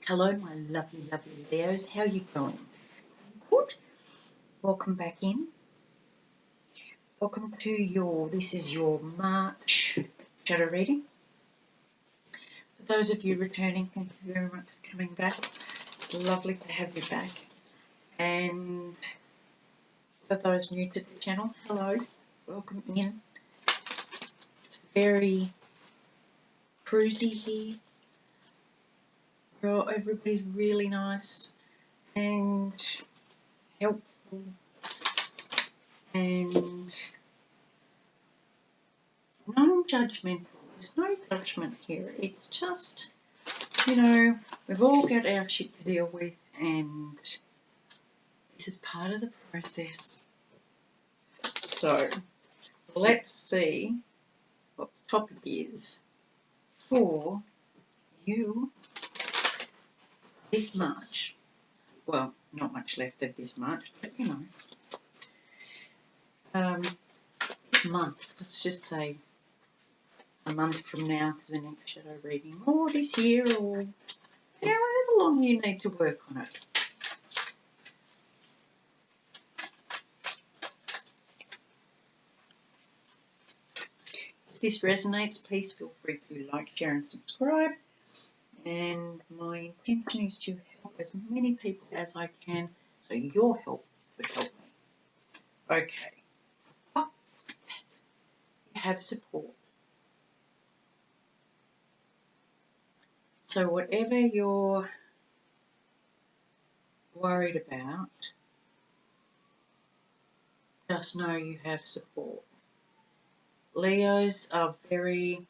Hello, my lovely, lovely Leos. How are you going? Good. Welcome back in. Welcome to this is your March shadow reading. For those of you returning, thank you very much for coming back. It's lovely to have you back. And for those new to the channel, hello, welcome in. It's very cruisy here. Everybody's really nice and helpful and non-judgmental. There's no judgment here. It's just, we've all got our shit to deal with, and this is part of the process. So let's see what the topic is for you this March. Well, not much left of this March, but this month, let's just say a month from now for the next shadow reading, or this year, or however long you need to work on it. If this resonates, please feel free to like, share and subscribe. And my intention is to help as many people as I can, so your help would help me. Okay. Oh, you have support. So whatever you're worried about, just know you have support. Leos are very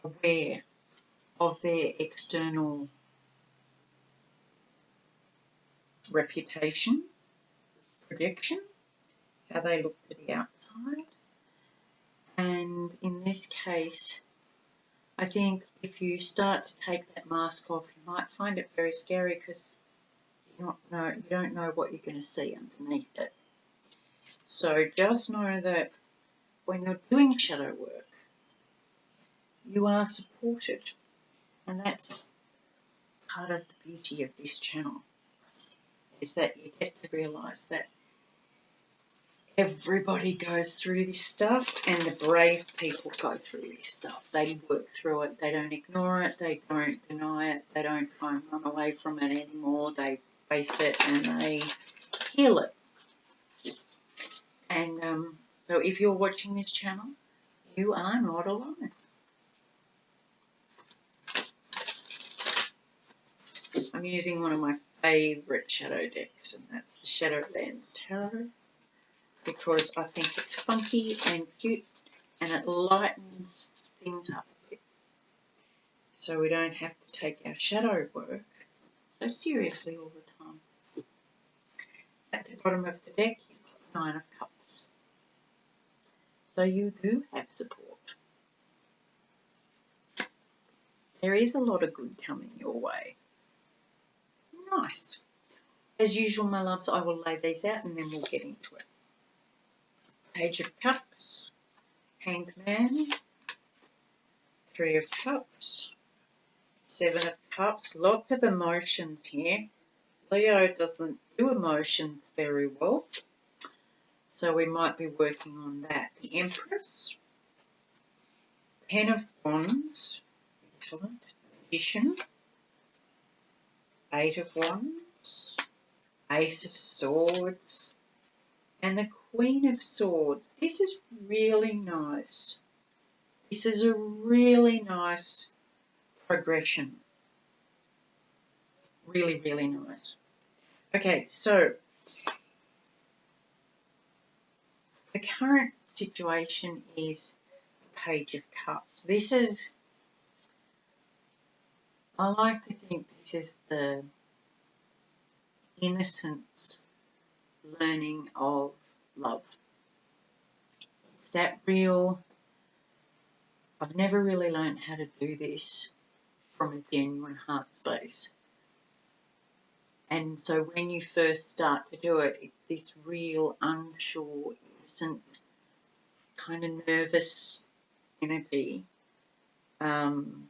aware of their external reputation, projection, how they look to the outside. And in this case, I think if you start to take that mask off, you might find it very scary because you don't know what you're going to see underneath it. So just know that when you're doing shadow work, you are supported, and that's part of the beauty of this channel, is that you get to realise that everybody goes through this stuff, and the brave people go through this stuff. They work through it. They don't ignore it. They don't deny it. They don't try and run away from it anymore. They face it and they heal it. And so if you're watching this channel, you are not alone. I'm using one of my favourite shadow decks, and that's the Shadowlands Tarot, because I think it's funky and cute and it lightens things up a bit. So we don't have to take our shadow work so seriously all the time. At the bottom of the deck, you've got 9 of Cups. So you do have support. There is a lot of good coming your way. Nice. As usual, my loves, I will lay these out and then we'll get into it. Page of Cups, Hanged Man, 3 of Cups, 7 of Cups. Lots of emotions here. Leo doesn't do emotions very well, so we might be working on that. The Empress, 10 of Wands, excellent. Magician, 8 of Wands, Ace of Swords, and the Queen of Swords. This is really nice. This is a really nice progression. Really, really nice. Okay, so the current situation is the Page of Cups. This is, I like to think this is the innocence learning of love. It's that real, I've never really learned how to do this from a genuine heart space. And so when you first start to do it, it's this real unsure, innocent, kind of nervous energy. and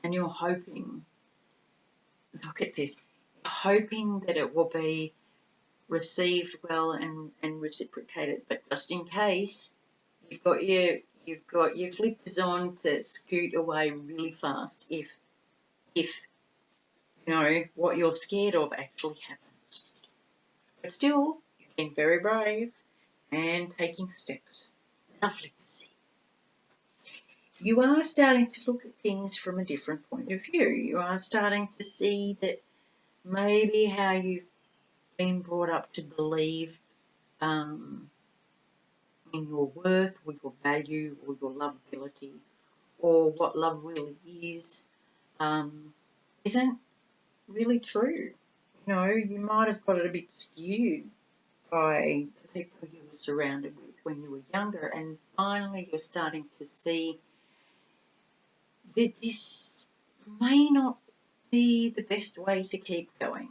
you're hoping, look at this, hoping that it will be received well and reciprocated, but just in case, you've got your flippers on to scoot away really fast if you know what you're scared of actually happens. But still, you've been very brave and taking steps. Lovely to see. You are starting to look at things from a different point of view. You are starting to see that maybe how you've been brought up to believe in your worth or your value or your lovability or what love really is isn't really true. You know, you might have got it a bit skewed by the people you were surrounded with when you were younger, and finally you're starting to see that this may not be the best way to keep going.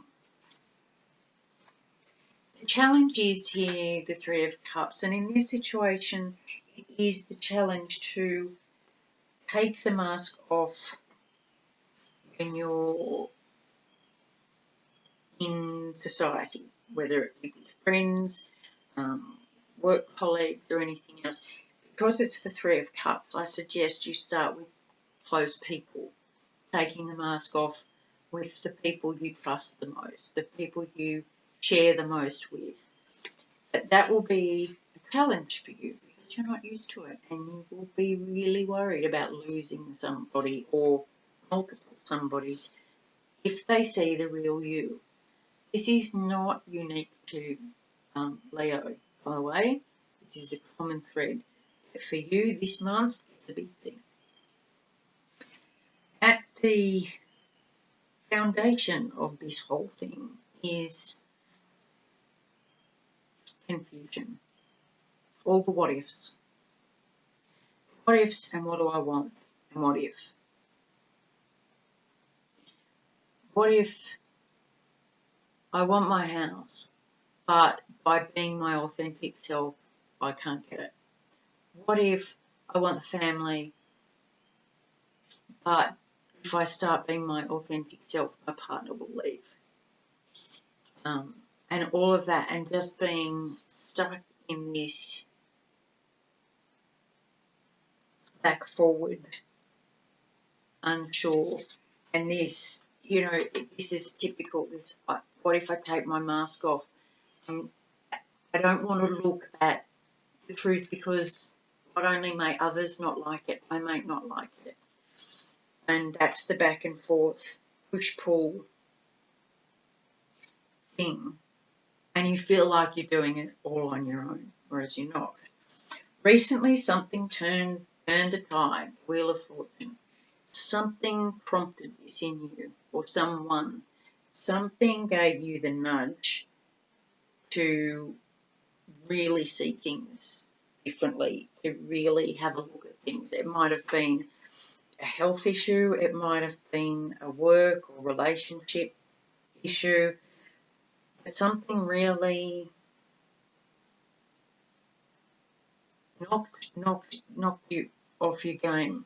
The challenge is here the Three of Cups, and in this situation it is the challenge to take the mask off when you're in society, whether it be with friends, work colleagues or anything else. Because it's the Three of Cups, I suggest you start with close people, taking the mask off with the people you trust the most, the people you share the most with. But that will be a challenge for you because you're not used to it, and you will be really worried about losing somebody or multiple somebodies if they see the real you. This is not unique to Leo, by the way. It is a common thread. But for you this month, it's a big thing. At the foundation of this whole thing is confusion. All the what ifs. What ifs and what do I want? And what if? What if I want my house, but by being my authentic self, I can't get it? What if I want the family, but if I start being my authentic self, my partner will leave? And all of that, and just being stuck in this back forward, unsure. And this, you know, this is typical. It's like, what if I take my mask off? And I don't want to look at the truth because not only may others not like it, I may not like it. And that's the back and forth, push-pull thing. And you feel like you're doing it all on your own, whereas you're not. Recently, something turned the tide, Wheel of Fortune. Something prompted this in you, or someone. Something gave you the nudge to really see things differently, to really have a look at things. It might have been a health issue, it might have been a work or relationship issue, but something really knocked you off your game.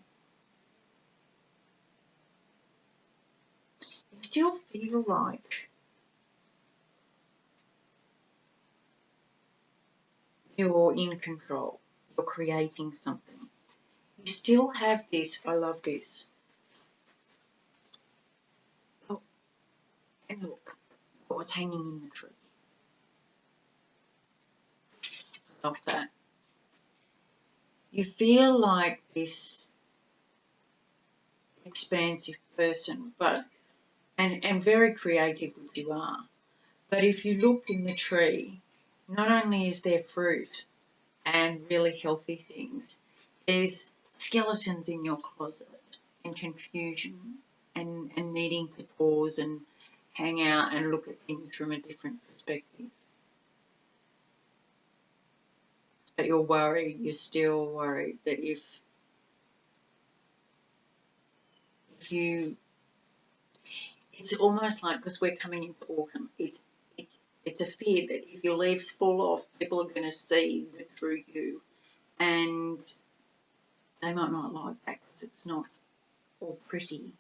You still feel like you're in control, you're creating something. You still have this, I love this. Oh, and look, what's hanging in the tree. I love that. You feel like this expansive person, but and very creative, which you are. But if you look in the tree, not only is there fruit and really healthy things, there's skeletons in your closet and confusion and needing to pause and hang out and look at things from a different perspective. But you're worried, you're still worried that if you, it's almost like, because we're coming into autumn, it's a fear that if your leaves fall off, people are going to see the true you. And they might not like that because it's not all pretty.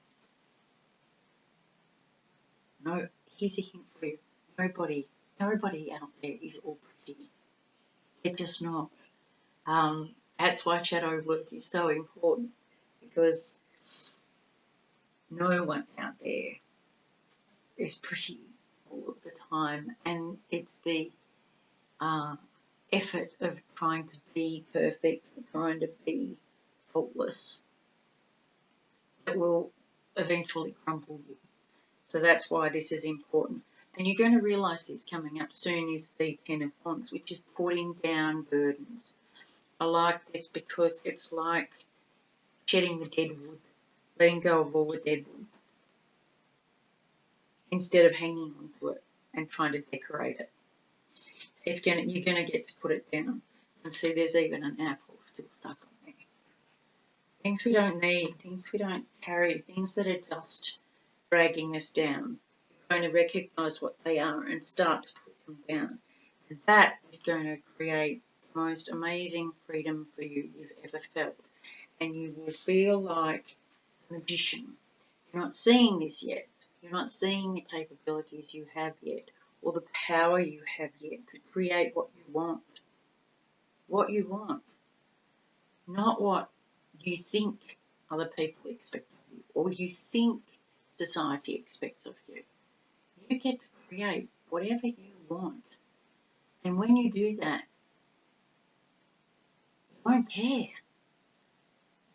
No, here's a hint for you. Nobody out there is all pretty. They're just not. That's why shadow work is so important, because no one out there is pretty all of the time, and it's the effort of trying to be perfect, trying to be faultless, that will eventually crumple you. So that's why this is important. And you're going to realise this coming up soon is the Ten of Wands, which is putting down burdens. I like this because it's like shedding the dead wood, letting go of all the dead wood, instead of hanging on to it and trying to decorate it. You're going to get to put it down. And see, there's even an apple still stuck on there. Things we don't need, things we don't carry, things that are just dragging us down. You're going to recognise what they are and start to put them down. And that is going to create the most amazing freedom for you you've ever felt. And you will feel like a magician. You're not seeing this yet. You're not seeing the capabilities you have yet, or the power you have yet to create what you want. What you want. Not what you think other people expect of you, or you think society expects of you. You get to create whatever you want. And when you do that, you won't care.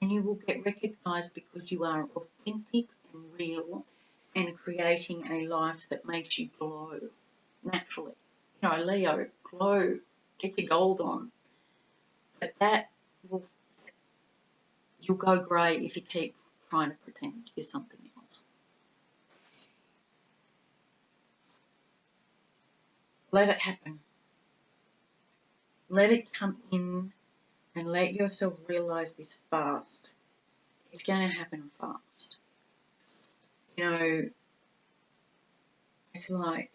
And you will get recognised because you are authentic and real and creating a life that makes you glow naturally. You know, Leo, glow, get your gold on. But that will, you'll go grey if you keep trying to pretend you're something else. Let it happen. Let it come in and let yourself realise this fast. It's going to happen fast. You know, it's like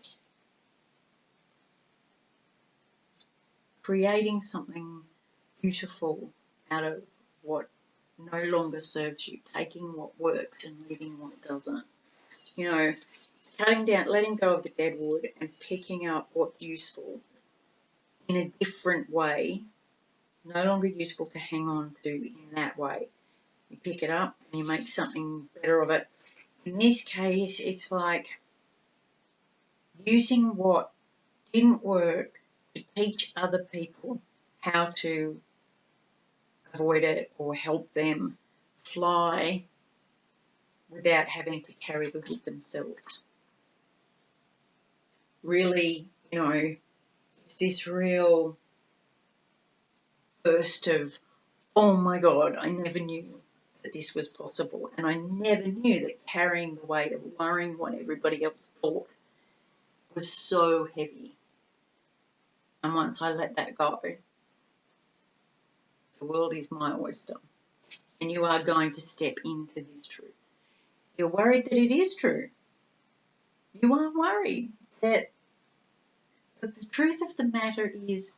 creating something beautiful out of what no longer serves you, taking what works and leaving what doesn't. You know, cutting down, letting go of the dead wood and picking up what's useful in a different way, no longer useful to hang on to in that way. You pick it up and you make something better of it. In this case, it's like using what didn't work to teach other people how to avoid it or help them fly without having to carry the hood themselves. Really, you know, it's this real burst of, oh my God, I never knew that this was possible. And I never knew that carrying the weight of worrying what everybody else thought was so heavy. And once I let that go, the world is my oyster. And you are going to step into this truth. You're worried that it is true. You are worried that the truth of the matter is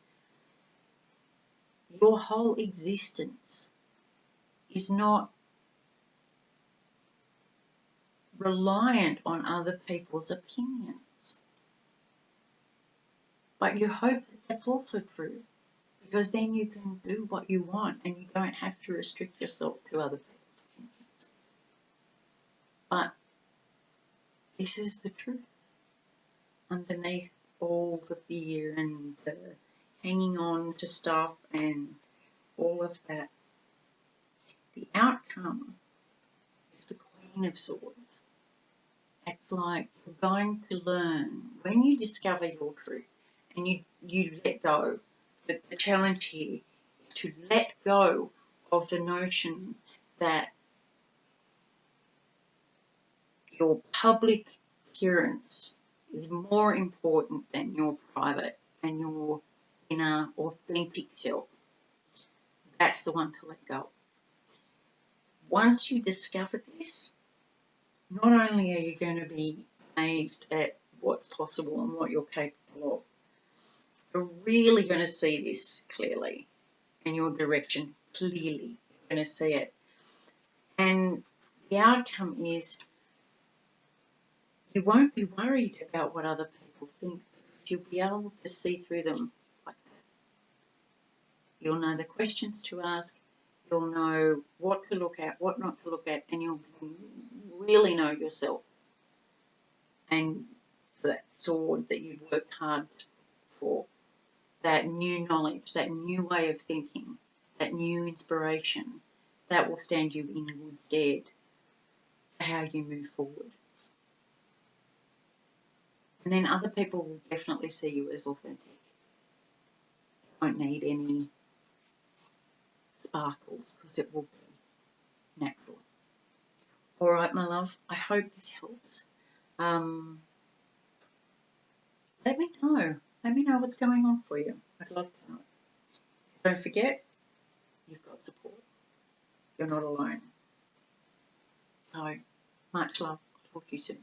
your whole existence is not reliant on other people's opinions. But you hope that that's also true, because then you can do what you want and you don't have to restrict yourself to other people's opinions. But this is the truth. Underneath all the fear and the hanging on to stuff and all of that, the outcome is the Queen of Swords. It's like you're going to learn, when you discover your truth and you let go, that the challenge here is to let go of the notion that your public appearance is more important than your private and your inner authentic self. That's the one to let go. Once you discover this, not only are you going to be amazed at what's possible and what you're capable of, you're really going to see this clearly and your direction clearly. You're going to see it. And the outcome is you won't be worried about what other people think. You'll be able to see through them like that. You'll know the questions to ask. You'll know what to look at, what not to look at, and you'll really know yourself. And that sword that you've worked hard for, that new knowledge, that new way of thinking, that new inspiration, that will stand you in good stead for how you move forward. And then other people will definitely see you as authentic. You won't need any sparkles because it will be natural. All right, my love, I hope this helps. Let me know. Let me know what's going on for you. I'd love to know. Don't forget, you've got support. You're not alone. So, much love. I'll talk to you soon.